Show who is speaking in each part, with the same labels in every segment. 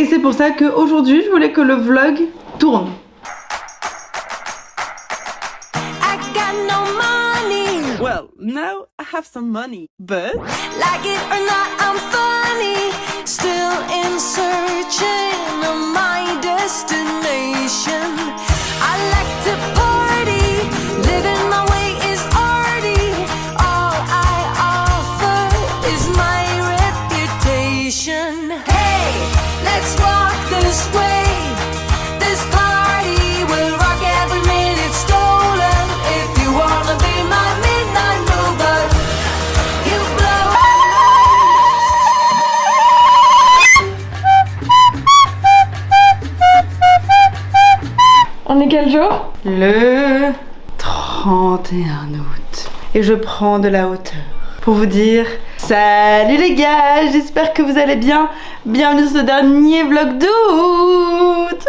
Speaker 1: Et c'est pour ça qu'aujourd'hui, je voulais que le vlog tourne.
Speaker 2: Well, now I have some money, but
Speaker 3: like it or not, I'm funny. Still in searching of my destination. I like to party, living my way is arty. All I offer is my reputation. Hey, let's walk this way. This party will rock every minute stolen. If you wanna be my
Speaker 1: On est quel jour? Le 31 août. Et je prends de la hauteur pour vous dire salut les gars, j'espère que vous allez bien. Bienvenue sur ce dernier vlog d'août.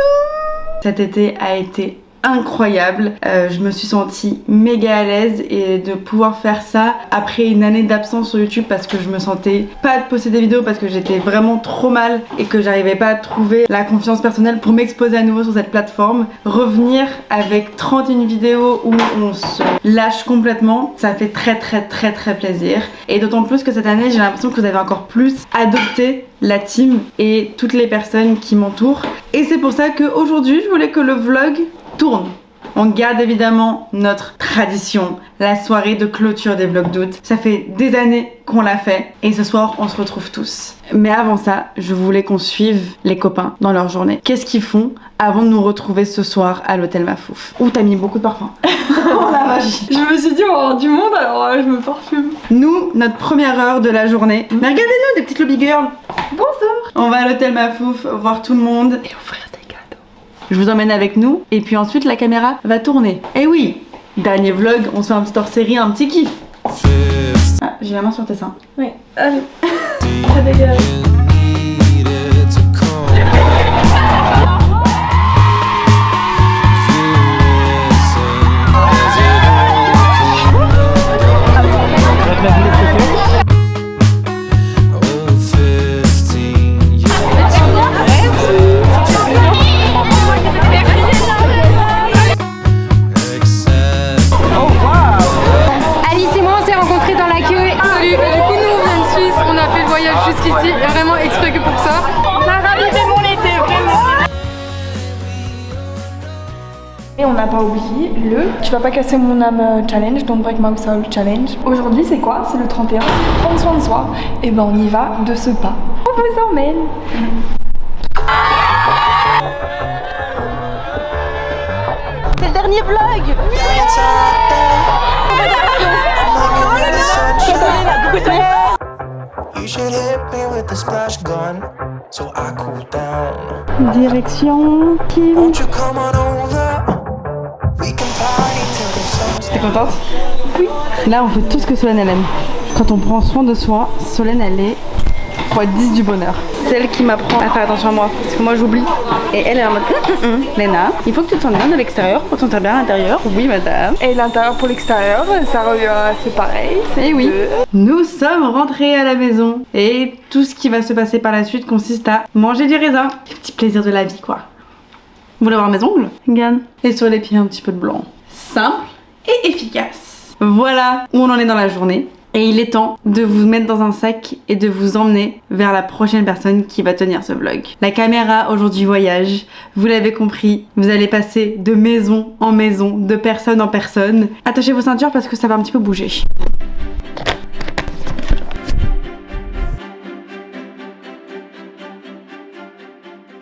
Speaker 1: Cet été a été incroyable, je me suis sentie méga à l'aise et de pouvoir faire ça après une année d'absence sur YouTube parce que je me sentais pas de poster des vidéos parce que j'étais vraiment trop mal et que j'arrivais pas à trouver la confiance personnelle pour m'exposer à nouveau sur cette plateforme. Revenir avec 31 vidéos où on se lâche complètement, ça fait très plaisir. Et d'autant plus que cette année j'ai l'impression que vous avez encore plus adopté la team et toutes les personnes qui m'entourent. Et c'est pour ça qu'aujourd'hui je voulais que le vlog tourne. On garde évidemment notre tradition, la soirée de clôture des vlogs d'août. Ça fait des années qu'on l'a fait et ce soir on se retrouve tous. Mais avant ça, je voulais qu'on suive les copains dans leur journée. Qu'est-ce qu'ils font avant de nous retrouver ce soir à l'hôtel Mafouf? Où t'as mis beaucoup de parfum. Oh la vache.
Speaker 4: Je me suis dit on va avoir du monde alors je me parfume.
Speaker 1: Nous, notre première heure de la journée. Mais regardez-nous, des petites lobby girls.
Speaker 4: Bonsoir.
Speaker 1: On va à l'hôtel Mafouf voir tout le monde et offrir des cadeaux. Je vous emmène avec nous et puis ensuite la caméra va tourner. Et oui, dernier vlog, on se fait un petit hors-série, un petit kiff. Ah, j'ai la main sur tes seins.
Speaker 4: Oui, allez. Ça dégage. Jusqu'ici, vraiment exprès que pour ça. Ça a ravivé mon été, vraiment. Et on n'a pas oublié le Tu vas pas casser mon âme challenge, Don't Break My Soul challenge. Aujourd'hui, c'est quoi? C'est le 31, c'est prendre soin de soi. Et ben on y va de ce pas. On vous emmène.
Speaker 1: C'est le dernier vlog. Direction Kim. T'es contente? Oui. Là on fait tout ce que Solène elle aime. Quand on prend soin de soi, Solène elle est x10 du bonheur. Celle qui m'apprend à faire attention à moi. Parce que moi j'oublie. Et elle est en mode Léna, il faut que tu te sentes bien de l'extérieur pour te sentir bien à l'intérieur. Oui madame.
Speaker 4: Et l'intérieur pour l'extérieur, ça revient, c'est pareil.
Speaker 1: Et oui. Nous sommes rentrés à la maison. Et tout ce qui va se passer par la suite consiste à manger du raisin. Le petit plaisir de la vie quoi. Vous voulez voir mes ongles? Regarde. Et sur les pieds un petit peu de blanc. Simple et efficace. Voilà où on en est dans la journée. Et il est temps de vous mettre dans un sac et de vous emmener vers la prochaine personne qui va tenir ce vlog. La caméra aujourd'hui voyage, vous l'avez compris, vous allez passer de maison en maison, de personne en personne. Attachez vos ceintures parce que ça va un petit peu bouger.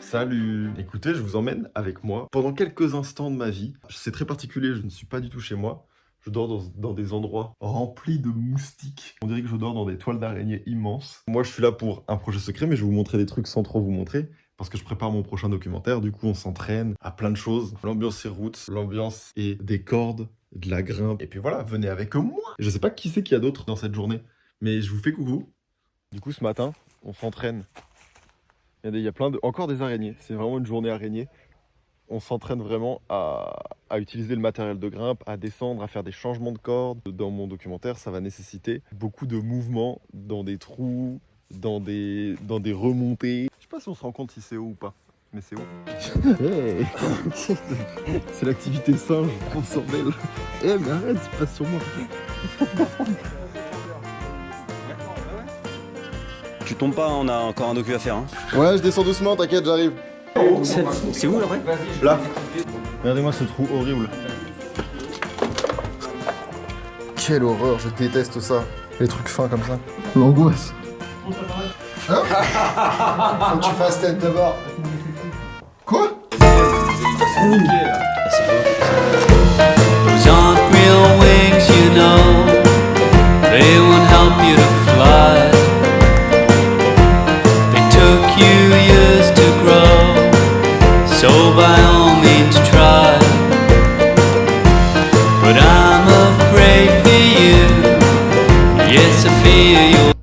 Speaker 5: Salut! Écoutez, je vous emmène avec moi pendant quelques instants de ma vie. C'est très particulier, je ne suis pas du tout chez moi. Je dors dans des endroits remplis de moustiques. On dirait que je dors dans des toiles d'araignée immenses. Moi, je suis là pour un projet secret, mais je vais vous montrer des trucs sans trop vous montrer. Parce que je prépare mon prochain documentaire. Du coup, on s'entraîne à plein de choses. L'ambiance est roots, l'ambiance est des cordes, de la grimpe. Et puis voilà, venez avec moi. Je sais pas qui c'est qu'il y a d'autre dans cette journée, mais je vous fais coucou. Du coup, ce matin, on s'entraîne. Il y a encore des araignées. C'est vraiment une journée araignée. On s'entraîne vraiment à utiliser le matériel de grimpe, à descendre, à faire des changements de cordes. Dans mon documentaire, ça va nécessiter beaucoup de mouvements dans des trous, dans des remontées. pas si on se rend compte si c'est haut ou pas. Mais c'est haut. Hey. C'est l'activité singe, on s'en mêle. Eh mais arrête, tu passes sur moi.
Speaker 6: Tu tombes pas, on a encore un docu à faire. Hein.
Speaker 5: Ouais, je descends doucement, t'inquiète, j'arrive.
Speaker 6: C'est où là, vrai?
Speaker 5: Là. Regardez-moi ce trou horrible. Quelle horreur, je déteste ça. Les trucs fins comme ça. L'angoisse. Hein? Faut que tu fasses tête d'abord. Quoi?
Speaker 7: Those aren't real wings, you know. They won't help you to fly. They took you years to grow, so by all means try. But I'm afraid for you. Yes, I fear you.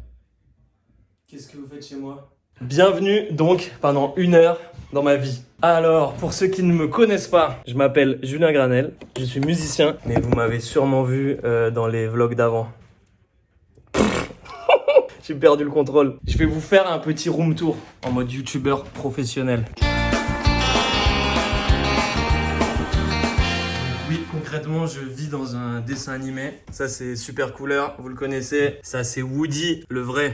Speaker 8: Qu'est-ce que vous faites chez moi? Bienvenue donc pendant 1 heure dans ma vie. Alors, pour ceux qui ne me connaissent pas, je m'appelle Julien Granel, je suis musicien, mais vous m'avez sûrement vu dans les vlogs d'avant. J'ai perdu le contrôle. Je vais vous faire un petit room tour en mode youtubeur professionnel. Oui, concrètement, je vis dans un dessin animé. Ça, c'est Super Couleur, vous le connaissez. Ça, c'est Woody, le vrai.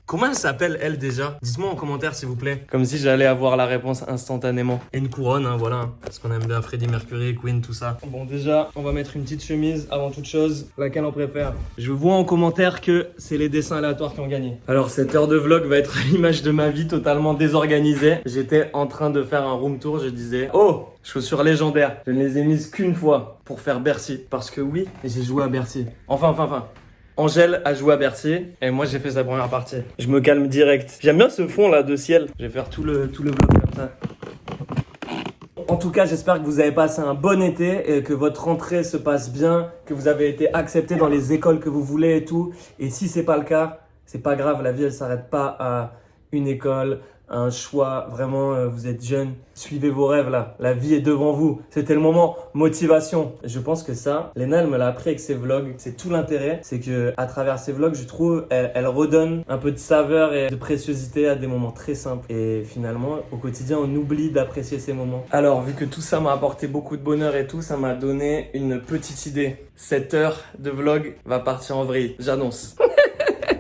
Speaker 8: Comment elle s'appelle, elle, déjà? Dites-moi en commentaire, s'il vous plaît. Comme si j'allais avoir la réponse instantanément. Et une couronne, hein, voilà. Parce qu'on aime bien Freddie Mercury, Queen, tout ça. Bon, déjà, on va mettre une petite chemise avant toute chose. Laquelle on préfère? Je vois en commentaire que c'est les dessins aléatoires qui ont gagné. Alors, cette heure de vlog va être à l'image de ma vie totalement désorganisée. J'étais en train de faire un room tour, je disais, oh, chaussures légendaires. Je ne les ai mises qu'une fois pour faire Bercy. Parce que oui, j'ai joué à Bercy. Enfin. Angèle a joué à Bercy et moi j'ai fait sa première partie. Je me calme direct. J'aime bien ce fond là de ciel. Je vais faire tout le vlog comme ça. En tout cas, j'espère que vous avez passé un bon été et que votre rentrée se passe bien, que vous avez été accepté dans les écoles que vous voulez et tout. Et si c'est pas le cas, c'est pas grave, la vie elle s'arrête pas à une école, un choix. Vraiment, vous êtes jeune, suivez vos rêves là. La vie est devant vous. C'était le moment motivation. Je pense que ça, Léna, elle me l'a appris avec ses vlogs. C'est tout l'intérêt, c'est que à travers ses vlogs, je trouve, elle redonne un peu de saveur et de préciosité à des moments très simples. Et finalement, au quotidien, on oublie d'apprécier ces moments. Alors, vu que tout ça m'a apporté beaucoup de bonheur et tout, ça m'a donné une petite idée. Cette heure de vlog va partir en vrille. J'annonce.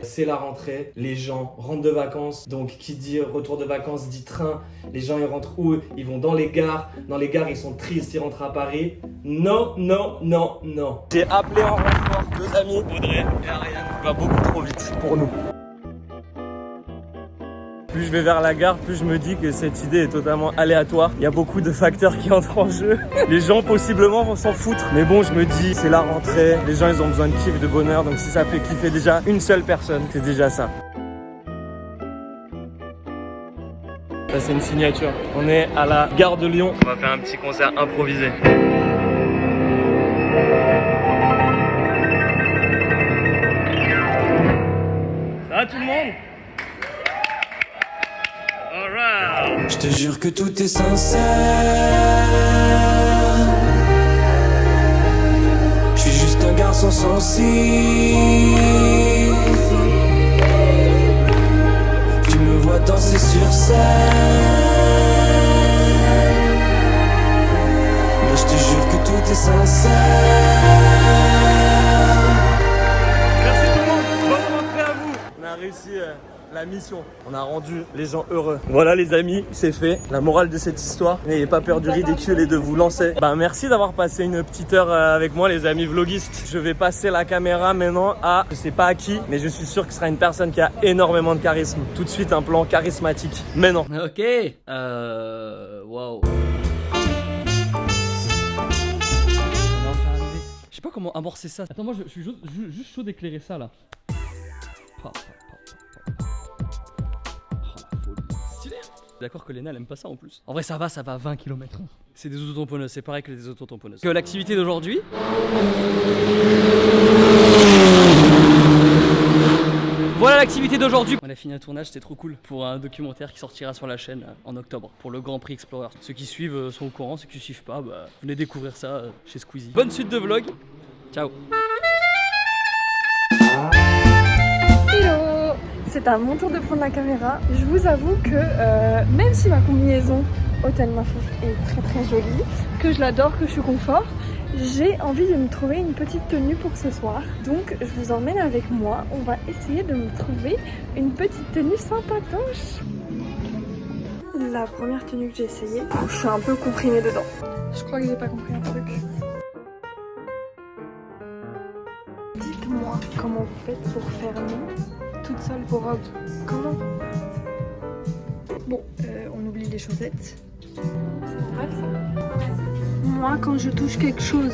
Speaker 8: C'est la rentrée, les gens rentrent de vacances, donc qui dit retour de vacances dit train. Les gens ils rentrent où? Ils vont dans les gares, ils sont tristes, ils rentrent à Paris. Non. J'ai appelé en renfort 2 amis, Audrey et Ariane, va beaucoup trop vite pour nous. Plus je vais vers la gare, plus je me dis que cette idée est totalement aléatoire. Il y a beaucoup de facteurs qui entrent en jeu. Les gens possiblement vont s'en foutre. Mais bon, je me dis, c'est la rentrée. Les gens, ils ont besoin de kiff, de bonheur. Donc si ça fait kiffer déjà une seule personne, c'est déjà ça. Ça, c'est une signature. On est à la gare de Lyon. On va faire un petit concert improvisé. Ça va tout le monde?
Speaker 7: Je te jure que tout est sincère. Je suis juste un garçon sensible. Tu me vois danser sur scène. Mais je te jure que tout est sincère.
Speaker 8: Merci tout le monde, bonne rentrée à vous. On a réussi la mission, on a rendu les gens heureux. Voilà les amis, c'est fait. La morale de cette histoire, n'ayez pas peur du ridicule et de vous lancer. Merci d'avoir passé une petite heure avec moi les amis vlogistes. Je vais passer la caméra maintenant à, je sais pas à qui, mais je suis sûr que ce sera une personne qui a énormément de charisme. Tout de suite un plan charismatique. Mais non.
Speaker 9: Ok, waouh. Je sais pas comment amorcer ça. Attends, moi je suis juste chaud d'éclairer ça là. D'accord que Léna elle aime pas ça en plus. En vrai ça va à 20 km/h. C'est des autotamponneuses, c'est pareil que des autotamponneuses. Que l'activité d'aujourd'hui. Voilà l'activité d'aujourd'hui. On a fini un tournage, c'était trop cool. Pour un documentaire qui sortira sur la chaîne en octobre. Pour le Grand Prix Explorer. Ceux qui suivent sont au courant, ceux qui suivent pas, venez découvrir ça chez Squeezie. Bonne suite de vlog. Ciao.
Speaker 4: Hello. c'est à mon tour de prendre la caméra. Je vous avoue que même si ma combinaison Hôtel Mafouf est très très jolie, que je l'adore, que je suis confort, j'ai envie de me trouver une petite tenue pour ce soir. Donc je vous emmène avec moi, on va essayer de me trouver une petite tenue sympatoche. La première tenue que j'ai essayée, je suis un peu comprimée dedans. Je crois que j'ai pas compris un truc. Dites-moi comment vous faites pour fermer toute seule vos robes. Comment? Bon, on oublie les chaussettes. C'est normal ça. Moi, quand je touche quelque chose,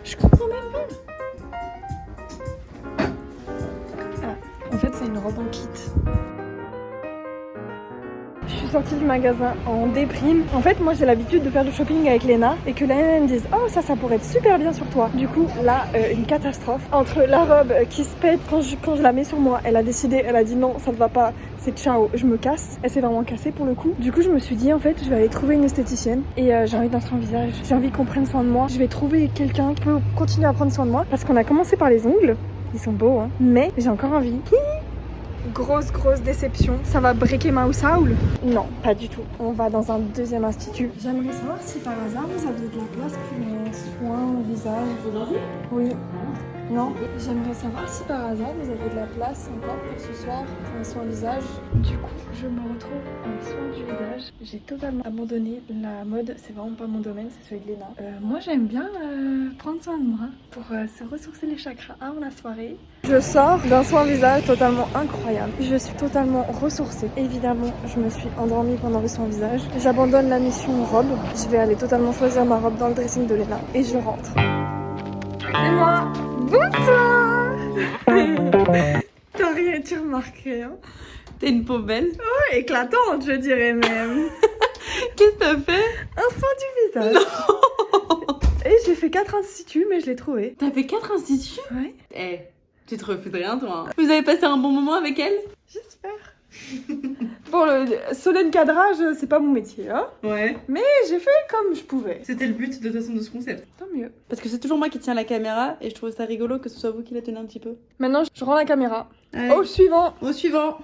Speaker 4: je comprends même pas. Ah, en fait, c'est une robe en kit. Je suis sortie du magasin en déprime. En fait, moi j'ai l'habitude de faire du shopping avec Léna et que Léna me dise oh ça pourrait être super bien sur toi. Du coup là une catastrophe entre la robe qui se pète quand je la mets sur moi. Elle a décidé, elle a dit non ça ne va pas, c'est ciao, je me casse. Elle s'est vraiment cassée pour le coup. Du coup je me suis dit en fait je vais aller trouver une esthéticienne et j'ai envie d'un soin visage. J'ai envie qu'on prenne soin de moi. Je vais trouver quelqu'un qui peut continuer à prendre soin de moi parce qu'on a commencé par les ongles. Ils sont beaux hein. Mais j'ai encore envie. Grosse déception. Ça va breaker ma Saoul? Non, pas du tout. On va dans un deuxième institut. J'aimerais savoir si par hasard vous aviez de la place pour mes soins au visage. Oui. Non. J'aimerais savoir si par hasard vous avez de la place encore pour ce soir pour un soin visage. Du coup, je me retrouve en soin du visage. J'ai totalement abandonné la mode. C'est vraiment pas mon domaine, c'est celui de Léna. Moi, j'aime bien prendre soin de moi pour se ressourcer les chakras avant la soirée. Je sors d'un soin visage totalement incroyable. Je suis totalement ressourcée. Évidemment, je me suis endormie pendant le soin visage. J'abandonne la mission robe. Je vais aller totalement choisir ma robe dans le dressing de Léna et je rentre. Et moi, bonsoir. T'as rien, tu remarques rien.
Speaker 1: T'es une peau belle.
Speaker 4: Oh, éclatante, je dirais même.
Speaker 1: Qu'est-ce que t'as fait?
Speaker 4: Un soin du visage. Non. Et j'ai fait 4 instituts, mais je l'ai trouvé.
Speaker 1: T'as fait 4 instituts?
Speaker 4: Ouais.
Speaker 1: Eh, tu te refuses rien toi. Vous avez passé un bon moment avec elle?
Speaker 4: J'espère. Bon, le Solène cadrage, c'est pas mon métier, hein.
Speaker 1: Ouais.
Speaker 4: Mais j'ai fait comme je pouvais.
Speaker 1: C'était le but de toute façon de ce concept.
Speaker 4: Tant mieux.
Speaker 1: Parce que c'est toujours moi qui tiens la caméra et je trouve ça rigolo que ce soit vous qui la tenez un petit peu.
Speaker 4: Maintenant, je rends la caméra.
Speaker 1: Allez.
Speaker 4: Au suivant.
Speaker 1: Au suivant.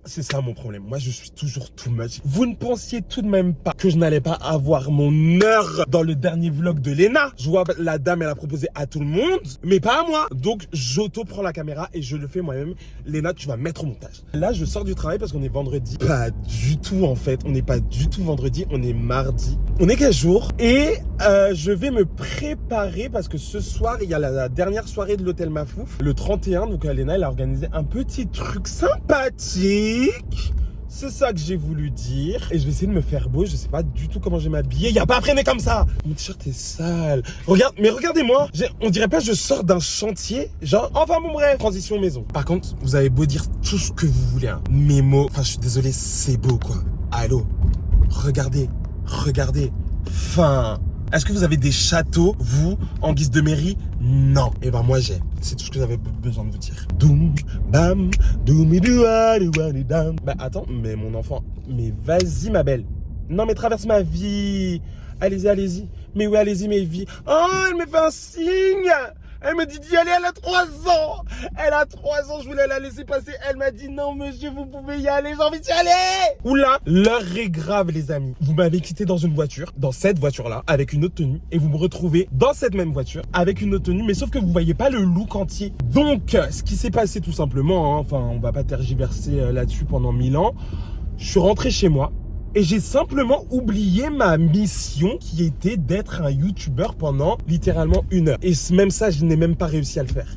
Speaker 10: C'est ça mon problème. Moi, je suis toujours too much. Vous ne pensiez tout de même pas que je n'allais pas avoir mon heure dans le dernier vlog de Léna. Je vois la dame, elle a proposé à tout le monde, mais pas à moi. Donc, j'auto-prends la caméra et je le fais moi-même. Léna, tu vas mettre au montage. Là, je sors du travail parce qu'on est vendredi. Pas du tout, en fait. On n'est pas du tout vendredi. On est mardi. On est quel jour? Et je vais me préparer parce que ce soir, il y a la dernière soirée de l'Hôtel Mafouf. Le 31, donc Léna, elle a organisé un petit truc sympathique. C'est ça que j'ai voulu dire. Et je vais essayer de me faire beau. Je sais pas du tout comment je vais m'habiller. Y a pas à freiner comme ça. Mon t-shirt est sale. Regarde, mais regardez-moi. On dirait pas que je sors d'un chantier. Genre, enfin bon bref, transition maison. Par contre, vous avez beau dire tout ce que vous voulez. Hein. Mes mots, enfin je suis désolé, c'est beau quoi. Allô. Regardez. Enfin. Est-ce que vous avez des châteaux, vous, en guise de mairie? Non. Eh ben moi j'ai. C'est tout ce que j'avais besoin de vous dire. Doum, bam, dam. Bah attends, mais mon enfant, mais vas-y ma belle. Non mais traverse ma vie. Allez-y. Mais oui, allez-y mes vies. Oh, elle me fait un signe. Elle me dit d'y aller, elle a 3 ans. Elle a 3 ans, je voulais la laisser passer. Elle m'a dit non monsieur, vous pouvez y aller, j'ai envie d'y aller. Oula, l'heure est grave les amis. Vous m'avez quitté dans une voiture, dans cette voiture-là, avec une autre tenue. Et vous me retrouvez dans cette même voiture, avec une autre tenue. Mais sauf que vous voyez pas le look entier. Donc, ce qui s'est passé tout simplement, hein, enfin on va pas tergiverser là-dessus pendant 1000 ans. Je suis rentré chez moi. Et j'ai simplement oublié ma mission qui était d'être un youtubeur pendant littéralement 1 heure. Et même ça, je n'ai même pas réussi à le faire.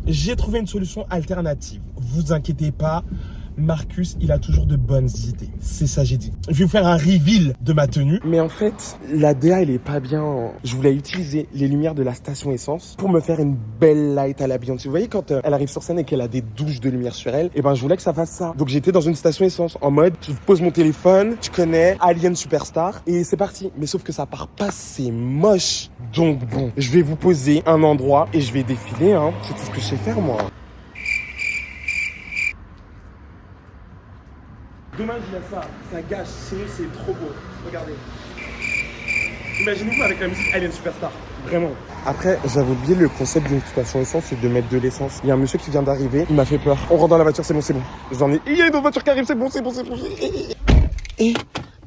Speaker 10: J'ai trouvé une solution alternative. Vous inquiétez pas, Marcus, il a toujours de bonnes idées. C'est ça, j'ai dit. Je vais vous faire un reveal de ma tenue. Mais en fait, la DA, elle est pas bien. Je voulais utiliser les lumières de la station essence pour me faire une belle light à la Beyoncé. Vous voyez, quand elle arrive sur scène et qu'elle a des douches de lumière sur elle, et ben, je voulais que ça fasse ça. Donc, j'étais dans une station essence en mode, je pose mon téléphone, tu connais, Alien Superstar, et c'est parti. Mais sauf que ça part pas, c'est moche. Donc, bon, je vais vous poser un endroit et je vais défiler, hein. C'est tout ce que je sais faire, moi. Dommage, il y a ça gâche, sinon c'est trop beau. Regardez. Imaginez-vous avec la musique, elle est une superstar. Vraiment. Après, j'avais oublié le concept d'une station essence, c'est de mettre de l'essence. Il y a un monsieur qui vient d'arriver, il m'a fait peur. On rentre dans la voiture, c'est bon, c'est bon. J'en ai. Il y a une autre voiture qui arrive, c'est bon, c'est bon, c'est bon. Et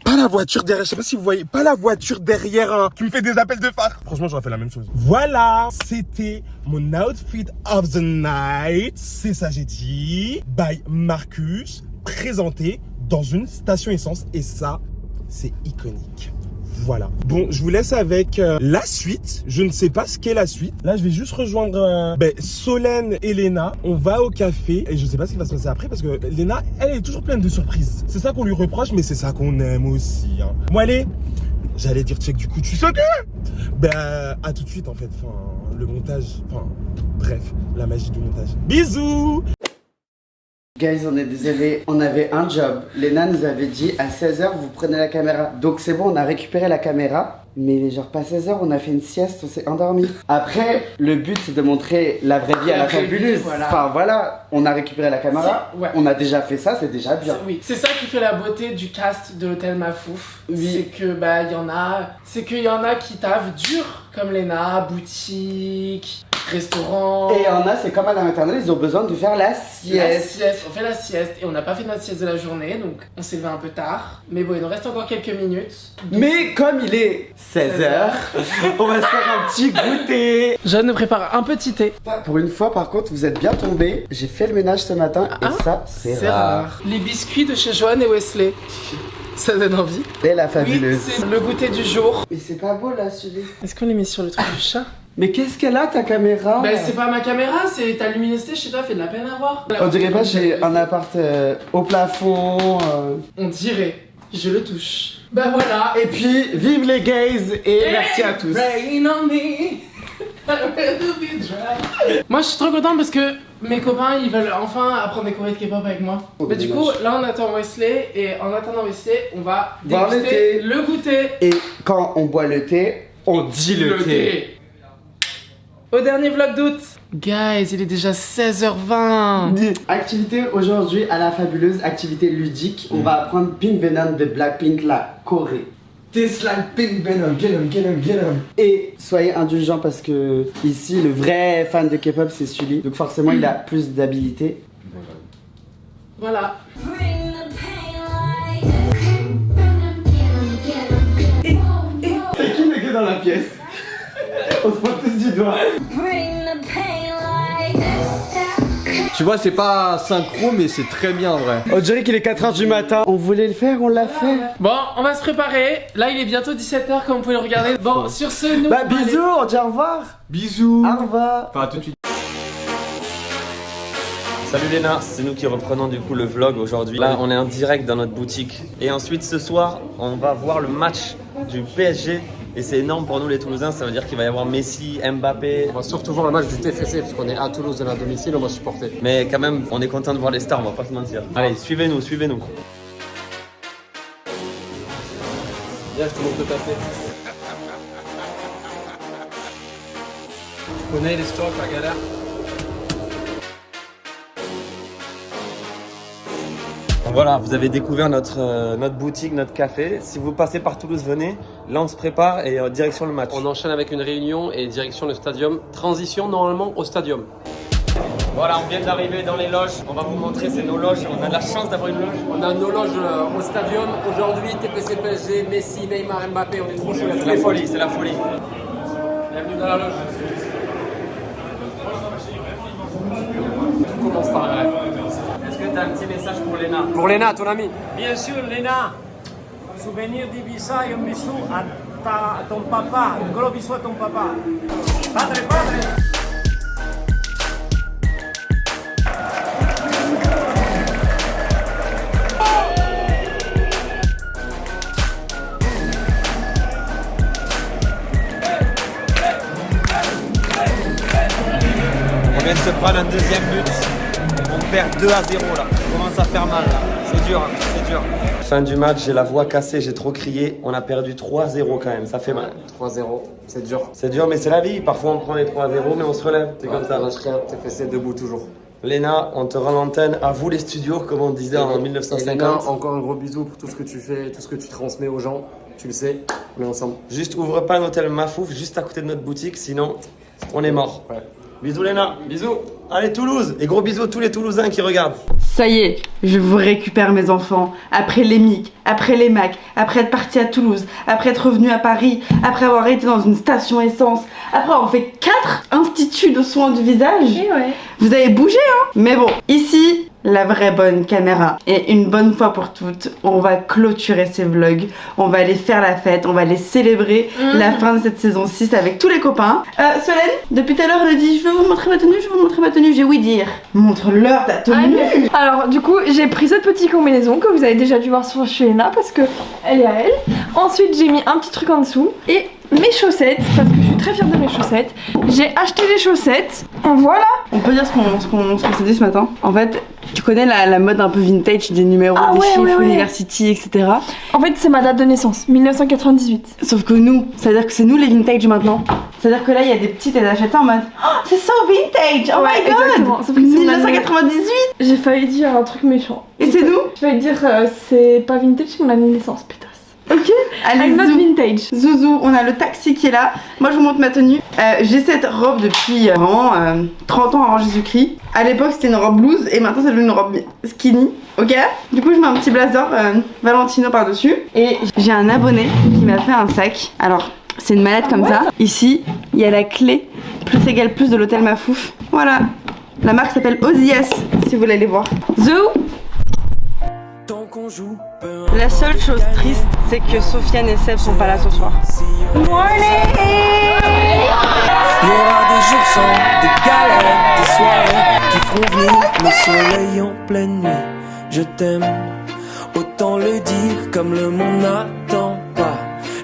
Speaker 10: pas la voiture derrière, je sais pas si vous voyez, pas la voiture derrière hein, qui me fait des appels de phare. Franchement, j'aurais fait la même chose. Voilà, c'était mon outfit of the night. C'est ça, j'ai dit. By Marcus, présenté dans une station essence. Et ça, c'est iconique. Voilà. Bon, je vous laisse avec la suite. Je ne sais pas ce qu'est la suite. Là, je vais juste rejoindre Solène et Léna. On va au café et je sais pas ce qui va se passer après parce que Léna, elle est toujours pleine de surprises. C'est ça qu'on lui reproche, mais c'est ça qu'on aime aussi. Hein. Bon, allez, j'allais dire check du coup, tu sais que à tout de suite en fait. Enfin, le montage. Enfin, bref, la magie du montage. Bisous.
Speaker 1: Guys, on est désolé, on avait un job. Léna nous avait dit à 16h vous prenez la caméra. Donc c'est bon, on a récupéré la caméra. Mais il est genre pas 16h, on a fait une sieste, on s'est endormi. Après, le but c'est de montrer la vraie vie à la fabuleuse. Voilà. Enfin voilà, on a récupéré la caméra, ouais. On a déjà fait ça, c'est déjà bien.
Speaker 11: Oui, c'est ça qui fait la beauté du cast de l'hôtel Mafouf. Oui. C'est que qu'il y en a qui taffent dur, comme Léna, boutique, restaurant.
Speaker 1: Et il y en a, c'est comme à la maternelle, ils ont besoin de faire la sieste.
Speaker 11: On fait la sieste et on n'a pas fait notre sieste de la journée, donc on s'est levé un peu tard. Mais bon, il nous reste encore quelques minutes. Donc...
Speaker 1: Mais comme il est 16h, on va se faire un petit goûter.
Speaker 11: Je nous prépare un petit thé.
Speaker 1: Pour une fois, par contre, vous êtes bien tombés. J'ai fait le ménage ce matin et ça, c'est rare.
Speaker 11: Les biscuits de chez Joanne et Wesley. Ça donne envie.
Speaker 1: Et la fabuleuse.
Speaker 11: Oui, c'est le goûter du jour.
Speaker 1: Mais c'est pas beau là, celui-là.
Speaker 11: Est-ce qu'on les met sur le truc du chat?
Speaker 1: Mais qu'est-ce qu'elle a ta caméra?
Speaker 11: Bah c'est pas ma caméra, c'est ta luminosité chez toi, fait de la peine à voir.
Speaker 1: On dirait pas j'ai un appart au plafond.
Speaker 11: On dirait, je le touche. Bah voilà.
Speaker 1: Et puis vive les gays et merci à tous.
Speaker 11: Rain on me. Moi je suis trop contente parce que mes copains ils veulent enfin apprendre des chorés de K-pop avec moi. Mais du coup là on attend Wesley et en attendant Wesley on va déguster le goûter.
Speaker 1: Et quand on boit le thé, on dit le thé.
Speaker 11: Au dernier vlog d'août. Guys, il est déjà 16h20.
Speaker 1: Activité aujourd'hui à la fabuleuse, activité ludique. On va apprendre Pink Venom de Blackpink, la Corée. This like Pink Venom, get him, get him, get him. Et soyez indulgents parce que ici, le vrai fan de K-pop, c'est Sully. Donc forcément, il a plus d'habilité.
Speaker 11: Voilà.
Speaker 1: C'est qui le gars dans la pièce? On se pointe tous du doigt.
Speaker 12: Tu vois, c'est pas synchro, mais c'est très bien en vrai.
Speaker 1: On dirait qu'il est 4h du matin. On voulait le faire, on l'a fait.
Speaker 11: Bon, on va se préparer. Là, il est bientôt 17h, comme vous pouvez le regarder. Bon, sur ce, nous.
Speaker 1: Bah, bisous, on dit au revoir.
Speaker 12: Bisous.
Speaker 1: Au revoir.
Speaker 12: Enfin, à tout de suite.
Speaker 6: Salut Léna, c'est nous qui reprenons du coup le vlog aujourd'hui. Là, on est en direct dans notre boutique. Et ensuite, ce soir, on va voir le match du PSG. Et c'est énorme pour nous les Toulousains, ça veut dire qu'il va y avoir Messi, Mbappé.
Speaker 13: On va surtout voir le match du TFC parce qu'on est à Toulouse de la domicile, on va supporter.
Speaker 6: Mais quand même, on est content de voir les stars, on va pas se mentir. Allez, suivez-nous, suivez-nous.
Speaker 13: Viens, je te montre le café. Tu connais l'histoire, la galère?
Speaker 6: Voilà, vous avez découvert notre boutique, notre café. Si vous passez par Toulouse, venez. Là, on se prépare et direction le match.
Speaker 13: On enchaîne avec une réunion et direction le stadium. Transition normalement au stadium.
Speaker 6: Voilà, on vient d'arriver dans les loges. On va vous montrer, c'est nos loges. On a de la chance d'avoir une loge.
Speaker 13: On a nos loges au stadium. Aujourd'hui, TPC PSG, Messi, Neymar, Mbappé. On est trop chouette.
Speaker 6: C'est la folie, c'est la folie.
Speaker 13: Bienvenue dans la loge. Tout commence par un rêve.
Speaker 6: Est-ce que tu as un petit message pour Léna?
Speaker 13: Pour Léna, ton ami.
Speaker 14: Bien sûr, Léna. Souvenir d'Ibiza et un bisou à ton papa. Un gros bisou à ton papa. Padre, padre.
Speaker 6: On vient de se prendre un deuxième but. On perd 2-0 là. On commence à faire mal là. C'est dur, hein, c'est dur. Fin du match, j'ai la voix cassée, j'ai trop crié. On a perdu 3-0 quand même, ça fait mal.
Speaker 13: 3-0, c'est dur.
Speaker 6: C'est dur, mais c'est la vie. Parfois on prend les 3-0, mais on se relève. C'est comme ça.
Speaker 13: Lâche rien, TFC debout toujours.
Speaker 6: Léna, on te rend l'antenne. À vous les studios, comme on disait en 1950.
Speaker 13: Léna, encore un gros bisou pour tout ce que tu fais, tout ce que tu transmets aux gens. Tu le sais, on est ensemble.
Speaker 6: Juste ouvre pas un hôtel Mafouf juste à côté de notre boutique, sinon on est mort.
Speaker 13: Ouais.
Speaker 6: Bisous Léna.
Speaker 13: Bisous.
Speaker 6: Allez Toulouse. Et gros bisous à tous les Toulousains qui regardent.
Speaker 1: Ça y est, je vous récupère mes enfants. Après les MIC, après les MAC, après être parti à Toulouse, après être revenu à Paris, après avoir été dans une station essence, après avoir fait 4 instituts de soins du visage.
Speaker 4: Et ouais.
Speaker 1: Vous avez bougé hein. Mais bon, ici, la vraie bonne caméra. Et une bonne fois pour toutes, on va clôturer ces vlogs. On va aller faire la fête, on va aller célébrer la fin de cette saison 6 avec tous les copains. Solène, depuis tout à l'heure, elle dit je veux vous montrer ma tenue, je veux vous montrer ma tenue. J'ai oui dire. Montre-leur ta tenue.
Speaker 4: Alors du coup, j'ai pris cette petite combinaison que vous avez déjà dû voir sur chez Léna parce que elle est à elle. Ensuite, j'ai mis un petit truc en dessous et mes chaussettes, parce que je suis très fière de mes chaussettes. J'ai acheté des chaussettes. Voilà.
Speaker 1: On peut dire ce qu'on s'est dit ce matin. En fait, tu connais la mode un peu vintage des numéros, des chiffres, University, etc.
Speaker 4: En fait, c'est ma date de naissance, 1998.
Speaker 1: Sauf que nous, ça veut dire que c'est nous les vintage maintenant. C'est-à-dire que là, il y a des petites, elles achètent ça en mode oh, c'est so vintage, oh my god.
Speaker 4: Exactement. Sauf que
Speaker 1: 1998.
Speaker 4: J'ai failli dire un truc méchant.
Speaker 1: Et c'est nous.
Speaker 4: Je vais dire c'est pas vintage, c'est mon année de naissance, putain.
Speaker 1: Ok, allez,
Speaker 4: I'm not vintage.
Speaker 1: Zouzou, on a le taxi qui est là. Moi je vous montre ma tenue. J'ai cette robe depuis vraiment 30 ans avant Jésus-Christ. À l'époque c'était une robe blouse et maintenant c'est devenu une robe skinny. Ok. Du coup je mets un petit blazer Valentino par dessus. Et j'ai un abonné qui m'a fait un sac. Alors c'est une mallette comme ça. Ici il y a la clé plus égale plus de l'hôtel Mafouf. Voilà. La marque s'appelle Ozias si vous voulez aller voir. Zou. La seule chose triste, c'est que Sofiane et Seb sont pas là ce soir. Morning!
Speaker 15: Il y aura des jours sans, des galères, des soirées qui feront venir le soleil en pleine nuit. Je t'aime, autant le dire comme le monde n'attend pas.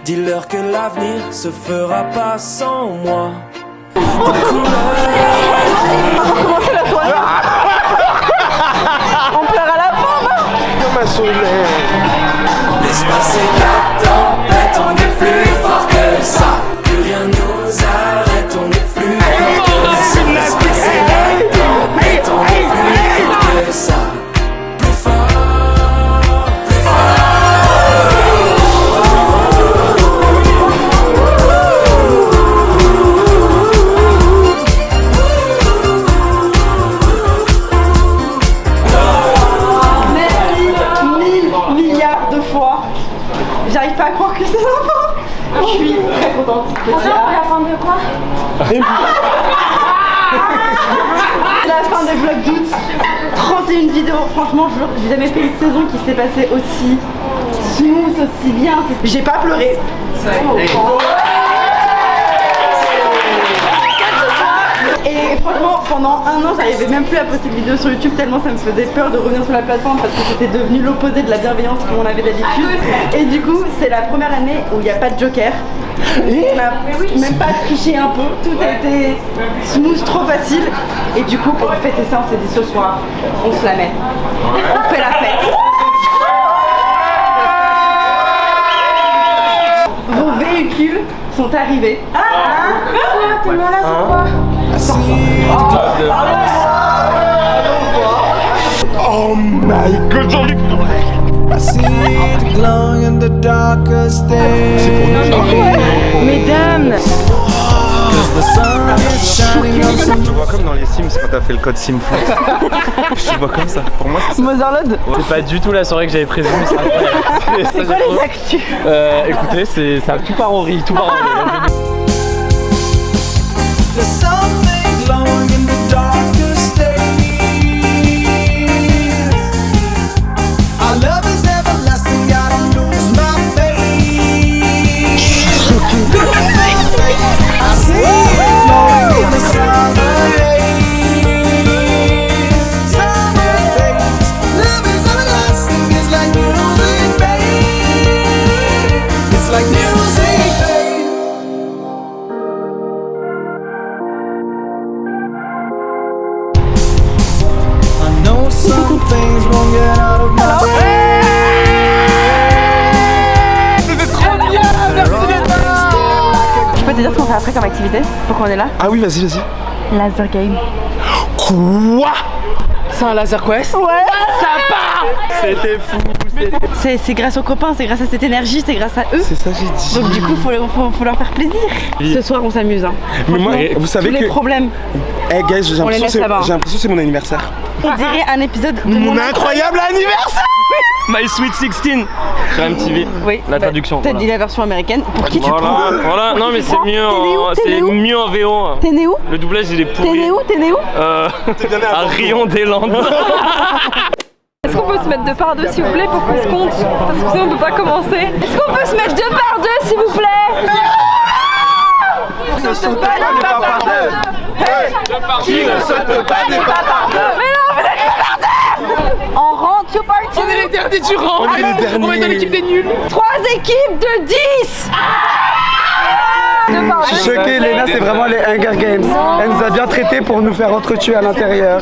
Speaker 15: Dis-leur que l'avenir se fera pas sans moi.
Speaker 1: On va recommencer la soirée. On pleure à la fin, non?
Speaker 10: Ma Solène.
Speaker 15: Laisse passer la tempête, on est plus fort que ça. Plus rien nous arrête, on est plus fort que ça. Laisse passer la tempête, on est plus fort que ça. Plus fort, plus
Speaker 1: J'arrive pas à croire que c'est la fin. Je suis très contente.
Speaker 4: La fin de quoi?
Speaker 1: La fin des vlogs d'août. 31 vidéos. Franchement, j'ai jamais fait une saison qui s'est passée aussi smooth, aussi bien. J'ai pas pleuré. Et franchement, pendant un an, j'arrivais même plus à poster de vidéos sur YouTube tellement ça me faisait peur de revenir sur la plateforme parce que c'était devenu l'opposé de la bienveillance qu'on avait d'habitude. Et du coup, c'est la première année où il n'y a pas de joker. On n'a même pas triché un peu, tout a été smooth, trop facile. Et du coup, pour fêter ça, on s'est dit ce soir, on se la met. On fait la fête. Vos véhicules sont arrivés.
Speaker 4: T'es malade ou quoi?
Speaker 10: Oh my god, Jean-Luc!
Speaker 15: I see it glowing in the darkest days.
Speaker 1: Mesdames!
Speaker 12: Je vois comme dans les Sims quand t'as fait le code SimFoot. Je vois comme ça. Pour moi, c'est ça.
Speaker 1: Motherlode?
Speaker 8: C'est pas du tout la soirée que j'avais prévue, mais c'est incroyable.
Speaker 1: C'est quoi les actus?
Speaker 8: Écoutez, ça tout part en riz, tout part en riz.
Speaker 15: There's something glowing in the darkest days. Our love is everlasting, gotta lose my faith. I see it glowing in the summer haze. Summer haze. Love is everlasting, it's like music, babe. It's like music, babe. Some things won't get out of my
Speaker 1: Je peux te dire ce qu'on fait après comme activité? Pourquoi on est là?
Speaker 10: Ah oui, vas-y, vas-y.
Speaker 1: Laser game.
Speaker 10: Quoi?
Speaker 11: C'est un laser quest.
Speaker 1: Ouais.
Speaker 11: Ça part.
Speaker 10: C'était fou.
Speaker 1: C'est grâce aux copains, c'est grâce à cette énergie, c'est grâce à eux.
Speaker 10: C'est ça j'ai dit.
Speaker 1: Donc du coup, faut leur faire plaisir.
Speaker 10: Oui.
Speaker 1: Ce soir, on s'amuse. Hein.
Speaker 10: Mais moi, vous savez
Speaker 1: tous
Speaker 10: que...
Speaker 1: les problèmes.
Speaker 10: Eh guys, j'ai l'impression que c'est mon anniversaire.
Speaker 1: On dirait un épisode de
Speaker 10: mon incroyable anniversaire.
Speaker 8: My Sweet 16 sur MTV.
Speaker 1: Oui.
Speaker 8: La traduction.
Speaker 1: T'as dit la version américaine. Pour qui tu prends?
Speaker 8: Voilà, non mais c'est mieux, c'est mieux en VO.
Speaker 1: T'es né où?
Speaker 8: Le doublage il est pourri.
Speaker 1: T'es né où?
Speaker 8: À Rion-des-Landes.
Speaker 4: Est-ce qu'on peut se mettre deux par deux s'il vous plaît pour qu'on se compte? Parce que sinon on peut pas commencer. Est-ce qu'on peut se mettre deux par deux s'il vous plaît?
Speaker 10: Ne saute pas des pas par deux. Qui ne saute pas des pas par deux?
Speaker 4: Mais non, vous êtes deux par deux.
Speaker 1: On rentre, you party.
Speaker 11: On est les derniers du rang.
Speaker 10: On est les derniers.
Speaker 11: On est dans l'équipe des nuls.
Speaker 1: 3 équipes de 10.
Speaker 10: Je suis choqué, Léna, c'est vraiment les Hunger Games. Elle nous a bien traités pour nous faire entretuer à l'intérieur.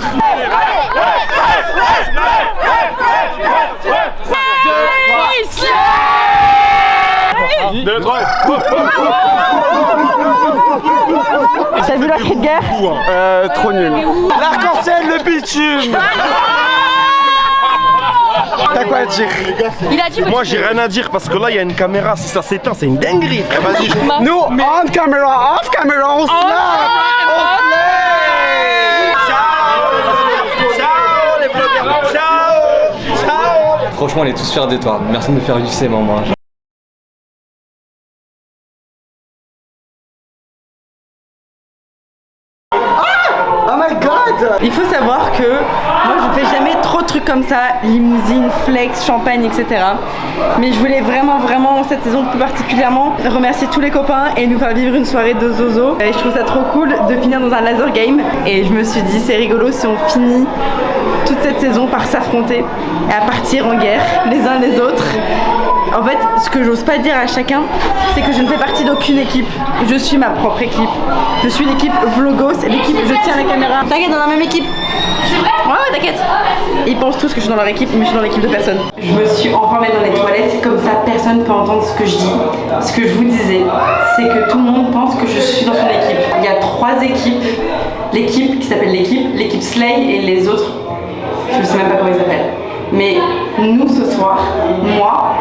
Speaker 1: T'as vu la cri de guerre?
Speaker 10: Trop nul. L'arc-en-ciel, le bitume. T'as quoi à dire?
Speaker 12: Moi j'ai rien à dire parce que là il y a une caméra, si ça s'éteint c'est une dinguerie. Vas-y.
Speaker 10: Nous, on camera, off camera, on slap.
Speaker 12: Ciao les vlogueurs. Ciao.
Speaker 6: Franchement, on est tous fiers de toi. Merci de me faire vivre ces moments.
Speaker 10: Oh my god!
Speaker 1: Il faut savoir que moi je fais jamais trop de trucs comme ça, limousine, flex, champagne, etc. Mais je voulais vraiment cette saison plus particulièrement remercier tous les copains et nous faire vivre une soirée de zozo. Et je trouve ça trop cool de finir dans un laser game. Et je me suis dit c'est rigolo si on finit toute cette saison par s'affronter et à partir en guerre les uns les autres. En fait, ce que j'ose pas dire à chacun, c'est que je ne fais partie d'aucune équipe. Je suis ma propre équipe. Je suis l'équipe Vlogos, l'équipe je tiens la caméra. T'inquiète, dans la même équipe. C'est vrai? Ouais, t'inquiète. Ils pensent tous que je suis dans leur équipe, mais je suis dans l'équipe de personne. Je me suis enfin mise dans les toilettes, comme ça personne ne peut entendre ce que je dis. Ce que je vous disais, c'est que tout le monde pense que je suis dans son équipe. Il y a 3 équipes. L'équipe qui s'appelle l'équipe Slay et les autres, je ne sais même pas comment ils s'appellent. Mais nous ce soir, moi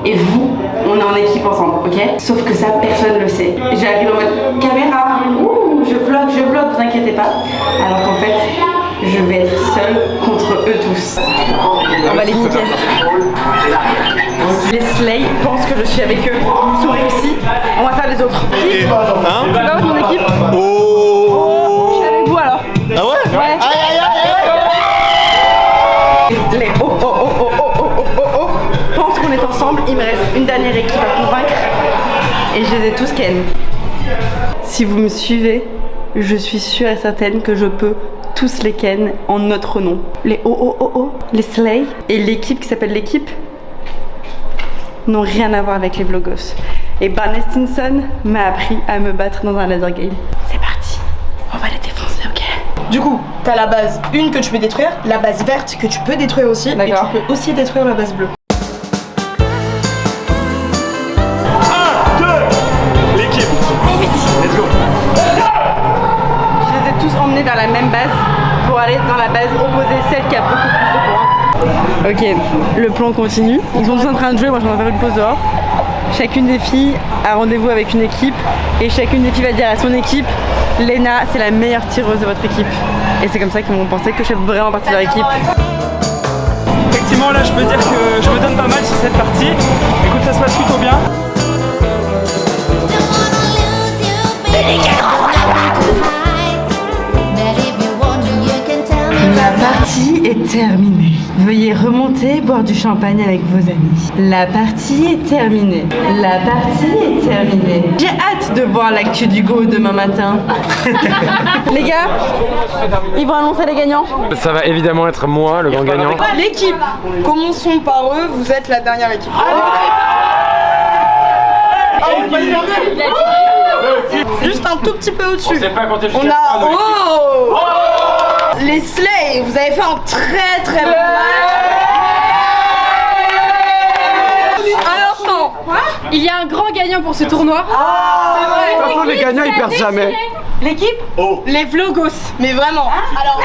Speaker 1: et vous, on est en équipe ensemble, ok? Sauf que ça, personne ne le sait. J'arrive en mode caméra, ouh, je vlog, vous inquiétez pas. Alors qu'en fait, je vais être seule contre eux tous. On va les niquer. Les Slay pensent que je suis avec eux. Ils sont réussis. On va faire les autres. Qui? Hein? Là, mon équipe. Oh! Je suis avec vous alors.
Speaker 12: Ah ouais?
Speaker 1: Ouais. Les pensent qu'on est ensemble. Il me reste une dernière équipe à convaincre. Et je les ai tous ken. Si vous me suivez, je suis sûre et certaine que je peux tous les ken en notre nom. Les les Slay et l'équipe qui s'appelle l'équipe n'ont rien à voir avec les Vlogos. Et Barney Stinson m'a appris à me battre dans un laser game. C'est parti, on va les défoncer, ok?
Speaker 16: Du coup, t'as la base 1 que tu peux détruire, la base verte que tu peux détruire aussi, et tu peux aussi détruire la base bleue.
Speaker 12: 1, 2, l'équipe. Let's go.
Speaker 1: Je les ai tous emmenés vers la même base pour aller dans la base opposée, celle qui a beaucoup plus de points. Ok, le plan continue. Ils sont tous en train de jouer, moi je vais en faire une pause dehors. Chacune des filles a rendez-vous avec une équipe et chacune des filles va dire à son équipe: Léna, c'est la meilleure tireuse de votre équipe. Et c'est comme ça qu'ils vont penser que je fais vraiment partie de leur équipe.
Speaker 8: Effectivement, là je peux dire que je me donne pas mal sur cette partie. Écoute, ça se passe plutôt bien.
Speaker 1: La partie est terminée. Veuillez remonter, boire du champagne avec vos amis. La partie est terminée. La partie est terminée. J'ai hâte de voir l'actu du Go demain matin. Les gars, ils vont annoncer les gagnants.
Speaker 8: Ça va évidemment être moi, le grand gagnant.
Speaker 16: L'équipe, commençons par eux, vous êtes la dernière équipe. Juste un tout petit peu au-dessus. On a... Oh, les Slay, vous avez fait un très très bon match. Un instant. Il y a un grand gagnant pour ce tournoi. C'est vrai.
Speaker 10: De toute façon, les gagnants ils perdent jamais.
Speaker 16: L'équipe Les Vlogos. Mais vraiment. Alors...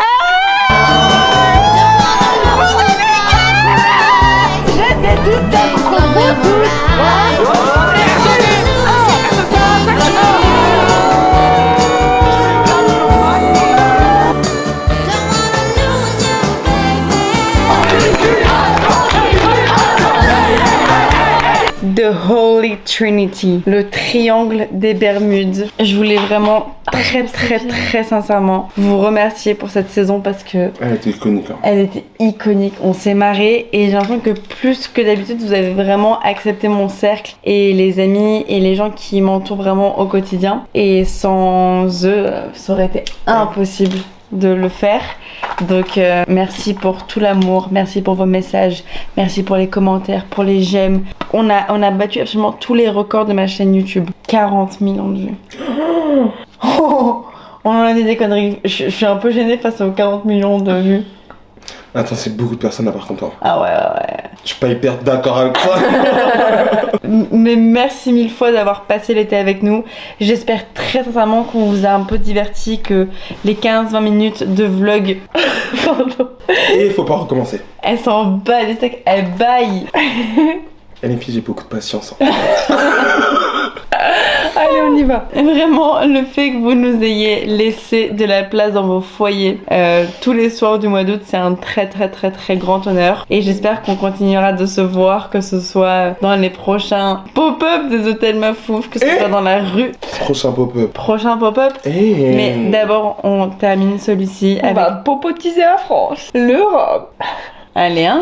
Speaker 1: The Holy Trinity, le triangle des Bermudes. Je voulais vraiment très sincèrement vous remercier pour cette saison parce que
Speaker 10: elle était iconique. Hein.
Speaker 1: Elle était iconique, on s'est marré et j'ai l'impression que plus que d'habitude vous avez vraiment accepté mon cercle et les amis et les gens qui m'entourent vraiment au quotidien. Et sans eux, ça aurait été impossible de le faire. Donc merci pour tout l'amour, merci pour vos messages, merci pour les commentaires, pour les j'aime. On a battu absolument tous les records de ma chaîne YouTube. 40 millions de vues. Oh, on en a dit des conneries. Je suis un peu gênée face aux 40 millions de vues.
Speaker 10: Attends, c'est beaucoup de personnes à part contre toi.
Speaker 1: Ah ouais.
Speaker 10: Je suis pas hyper d'accord avec ça.
Speaker 1: Mais merci mille fois d'avoir passé l'été avec nous. J'espère très sincèrement qu'on vous a un peu diverti, que les 15-20 minutes de vlog... Pardon.
Speaker 10: Et il faut pas recommencer.
Speaker 1: Elle s'en bat les steaks, elle baille.
Speaker 10: Les filles, j'ai beaucoup de patience.
Speaker 1: Allez, on y va. Vraiment, le fait que vous nous ayez laissé de la place dans vos foyers tous les soirs du mois d'août, c'est un très grand honneur. Et j'espère qu'on continuera de se voir, que ce soit dans les prochains pop-up des hôtels Mafouf, que ce soit dans la rue.
Speaker 10: Prochain pop-up.
Speaker 1: Mais d'abord, on termine celui-ci avec...
Speaker 4: On va popotiser la France, l'Europe.
Speaker 1: Allez, hein.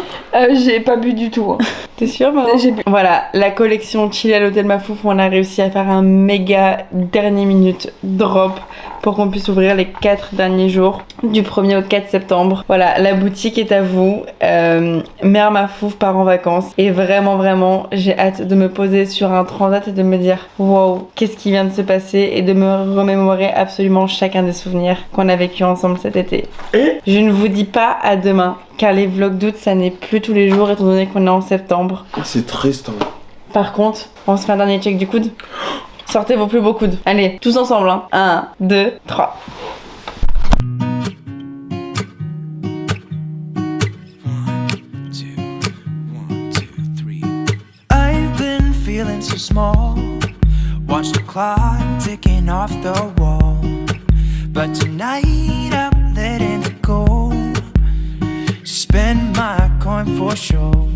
Speaker 4: J'ai pas bu du tout. Hein.
Speaker 1: T'es sûre, maman? J'ai bu. Voilà, la collection Chili à l'hôtel Mafouf, on a réussi à faire un méga dernière minute drop pour qu'on puisse ouvrir les 4 derniers jours du 1er au 4 septembre. Voilà, la boutique est à vous. Mère Mafouf part en vacances et vraiment, j'ai hâte de me poser sur un transat et de me dire wow, qu'est-ce qui vient de se passer et de me remémorer absolument chacun des souvenirs qu'on a vécu ensemble cet été. Je ne vous dis pas à demain, car les vlogs d'août, ça n'est plus tous les jours étant donné qu'on est en septembre.
Speaker 10: C'est triste. Hein.
Speaker 1: Par contre, on se fait un dernier check du coude. Sortez vos plus beaux coudes. Allez, tous ensemble. Hein. 1, 2, 3.
Speaker 15: I've been feeling so small. Watch the clock ticking off the wall. But tonight I'm letting it go. Spend my coin for sure.